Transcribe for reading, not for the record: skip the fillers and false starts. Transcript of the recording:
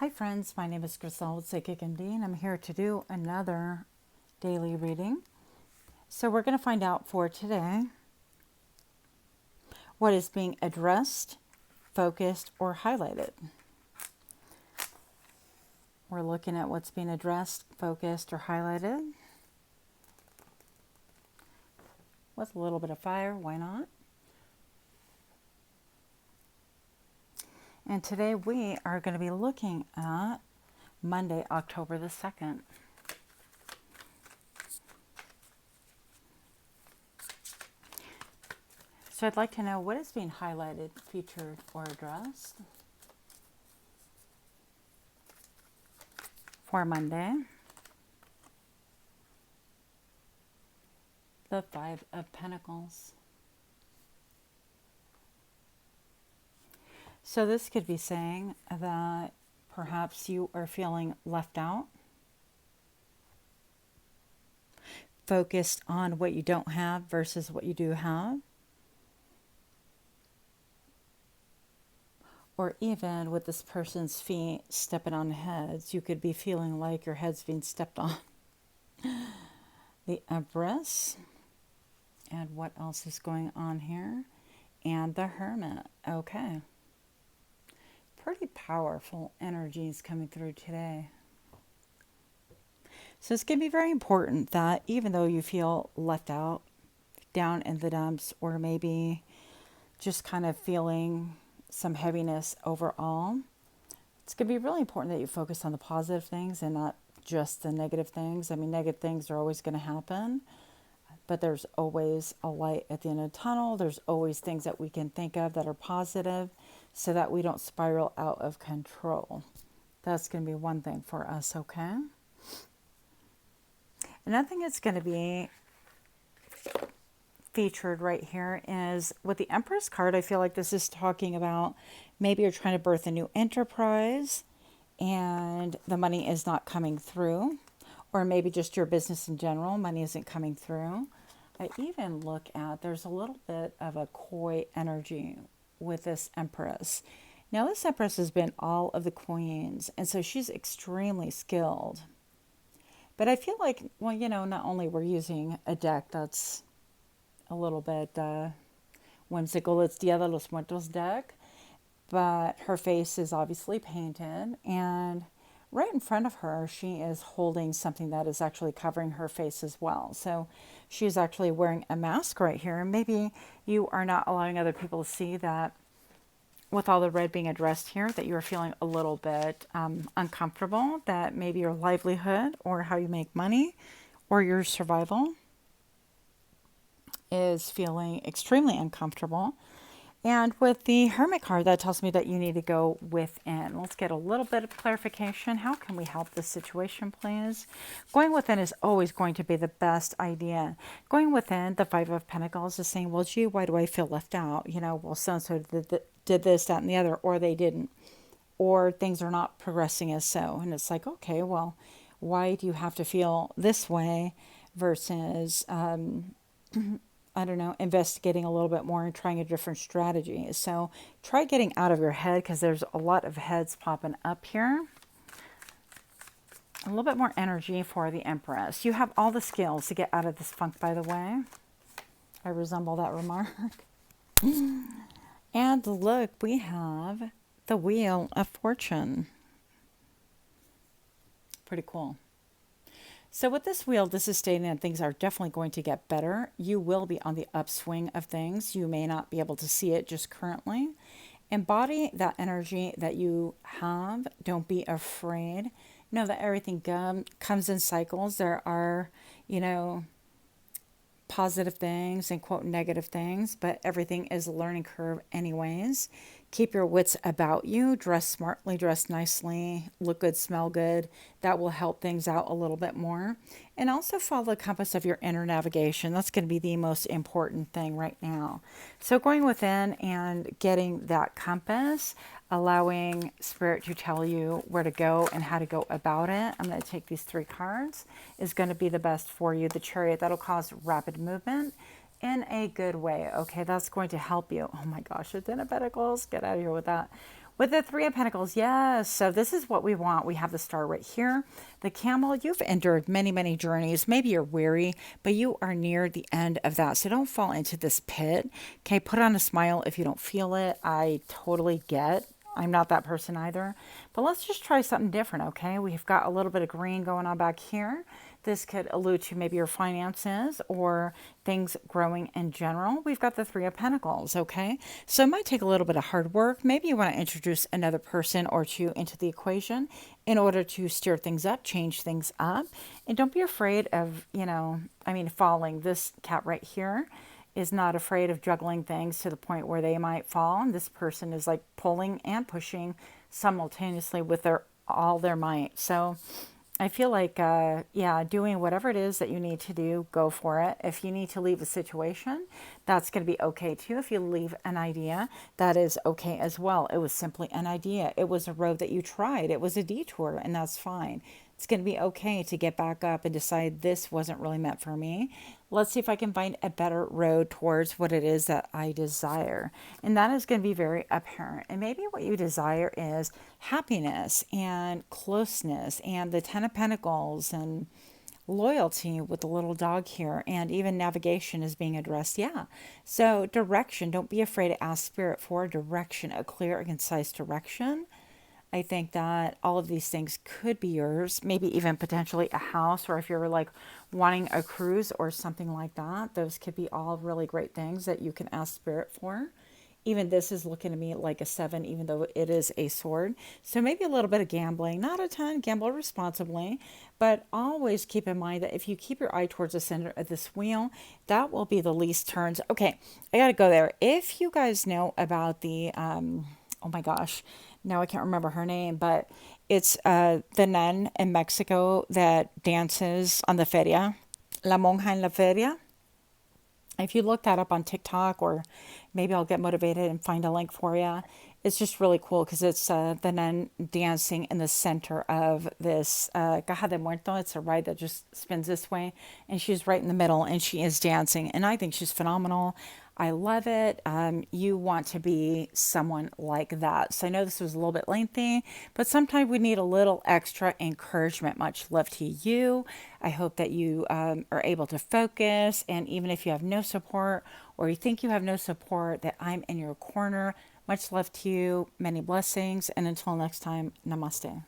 Hi friends, my name is Grisel with Psychic MD and I'm here to do another daily reading. So we're going to find out for today what is being addressed, focused, or highlighted. We're looking at what's being addressed, focused, or highlighted. With a little bit of fire, why not? And today we are going to be looking at Monday, October the 2nd. So I'd like to know what is being highlighted, featured, or addressed for Monday. The Five of Pentacles. So this could be saying that perhaps you are feeling left out, focused on what you don't have versus what you do have. Or even with this person's feet stepping on heads, you could be feeling like your head's being stepped on. The Empress. And what else is going on here? And the Hermit. Okay. Pretty powerful energies coming through today. So it's going to be very important that even though you feel left out, down in the dumps, or maybe just kind of feeling some heaviness overall, it's going to be really important that you focus on the positive things and not just the negative things. I mean, negative things are always going to happen, but there's always a light at the end of the tunnel. There's always things that we can think of that are positive so that we don't spiral out of control. That's going to be one thing for us, okay? Another thing that's going to be featured right here is with the Empress card. I feel like this is talking about maybe you're trying to birth a new enterprise and the money is not coming through, or maybe just your business in general, money isn't coming through. I even look at, there's a little bit of a coy energy with this Empress. Now this Empress has been all of the queens, and so she's extremely skilled. But I feel like, well, you know, not only we're using a deck that's a little bit whimsical, it's Dia de los Muertos deck, but her face is obviously painted, and right in front of her she is holding something that is actually covering her face as well. So she's actually wearing a mask right here, and maybe you are not allowing other people to see that with all the red being addressed here, that you're feeling a little bit uncomfortable, that maybe your livelihood or how you make money or your survival is feeling extremely uncomfortable. And with the Hermit card, that tells me that you need to go within. Let's get a little bit of clarification. How can we help this situation, please? Going within is always going to be the best idea. Going within, the Five of Pentacles is saying, well, gee, why do I feel left out? You know, well, so-and-so did this, that, and the other, or they didn't. Or things are not progressing as so. And it's like, okay, well, why do you have to feel this way versus... I don't know, investigating a little bit more and trying a different strategy. So try getting out of your head, because there's a lot of heads popping up here. A little bit more energy for the Empress. You have all the skills to get out of this funk, by the way. I resemble that remark. And look, we have the Wheel of Fortune. Pretty cool. So with this wheel, this is stating that things are definitely going to get better. You will be on the upswing of things. You may not be able to see it just currently. Embody that energy that you have. Don't be afraid. Know that everything comes in cycles. There are, you know, positive things and quote negative things, but everything is a learning curve anyways. Keep your wits about you. Dress smartly, dress nicely, look good, smell good. That will help things out a little bit more. And also follow the compass of your inner navigation. That's going to be the most important thing right now. So going within and getting that compass, allowing Spirit to tell you where to go and how to go about it. I'm going to take these three cards, is going to be the best for you. The Chariot, that'll cause rapid movement in a good way. Okay, that's going to help you. Oh my gosh, the Ten of Pentacles, get out of here with that. With the Three of Pentacles, yes. So this is what we want. We have the Star right here. The Camel, you've endured many, many journeys. Maybe you're weary, but you are near the end of that. So don't fall into this pit. Okay, put on a smile if you don't feel it. I totally get. I'm not that person either. But let's just try something different, okay? We've got a little bit of green going on back here. This could allude to maybe your finances or things growing in general. We've got the Three of Pentacles, okay? So it might take a little bit of hard work. Maybe you want to introduce another person or two into the equation in order to steer things up, change things up. And don't be afraid of, falling. This cat right here is not afraid of juggling things to the point where they might fall. And this person is like pulling and pushing simultaneously with all their might. So I feel like, doing whatever it is that you need to do, go for it. If you need to leave a situation, that's going to be okay too. If you leave an idea, that is okay as well. It was simply an idea. It was a road that you tried. It was a detour, and that's fine. It's going to be okay to get back up and decide this wasn't really meant for me. Let's see if I can find a better road towards what it is that I desire. And that is going to be very apparent. And maybe what you desire is happiness and closeness and the Ten of Pentacles and loyalty with the little dog here, and even navigation is being addressed. Yeah. So direction, don't be afraid to ask spirit for direction, a clear and concise direction. I think that all of these things could be yours, maybe even potentially a house, or if you're like wanting a cruise or something like that, those could be all really great things that you can ask spirit for. Even this is looking to me like a 7, even though it is a sword. So maybe a little bit of gambling, not a ton, gamble responsibly, but always keep in mind that if you keep your eye towards the center of this wheel, that will be the least turns. Okay, I got to go there. If you guys know about the, oh my gosh, now I can't remember her name, but it's the nun in Mexico that dances on the feria, La Monja en la Feria. If you look that up on TikTok, or maybe I'll get motivated and find a link for you. It's just really cool because it's the nun dancing in the center of this Caja de Muerto. It's a ride that just spins this way, and she's right in the middle, and she is dancing, and I think she's phenomenal. I love it. You want to be someone like that. So I know this was a little bit lengthy, but sometimes we need a little extra encouragement. Much love to you. I hope that you are able to focus. And even if you have no support or you think you have no support, that I'm in your corner. Much love to you. Many blessings. And until next time, namaste.